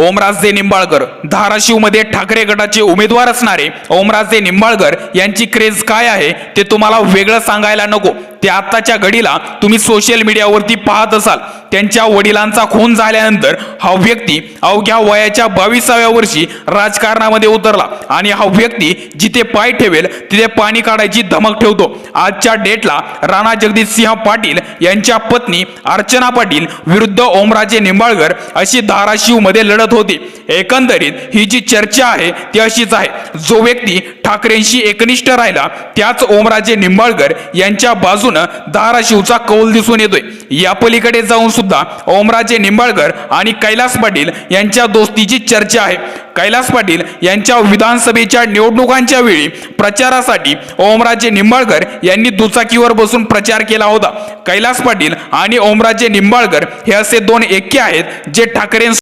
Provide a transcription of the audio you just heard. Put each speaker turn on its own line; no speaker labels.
ओमराजे निंबाळकर धाराशिवमध्ये ठाकरे गटाचे उमेदवार असणारे ओमराजे निंबाळकर यांची क्रेज काय आहे ते तुम्हाला वेगळं सांगायला नको। ते आत्ताच्या घडीला तुम्ही सोशल मीडियावरती पाहत असाल। त्यांच्या वडिलांचा खून झाल्यानंतर हा व्यक्ती अवघ्या वयाच्या 22व्या वर्षी राजकारणामध्ये उतरला आणि हा व्यक्ती जिथे पाय ठेवेल तिथे पाणी काढायची धमक ठेवतो। आजच्या डेटला राणा जगजितसिंह पाटील यांच्या पत्नी अर्चना पाटील विरुद्ध ओमराजे निंबाळकर अशी धाराशिवमध्ये लढत होती। एकंदरीत ही जी चर्चा आहे ती अशीच आहे, जो व्यक्ती ठाकरेंशी एकनिष्ठ राहिला त्याच ओमराजे निंबाळकर यांच्या बाजूने धाराशिवचा कौल दिसून येतोय। या पलीकडे जाऊन सुद्धा ओमराजे निंबाळकर आणि कैलास पाटील यांच्या दोस्तीची चर्चा आहे। कैलास पाटील यांच्या विधानसभेच्या निवडणुकांच्या वेळी प्रचारासाठी ओमराजे निंबाळकर यांनी दुचाकीवर बसून प्रचार केला होता। कैलास पाटील आणि ओमराजे निंबाळकर हे असे दोन एक्के आहेत जे ठाकरे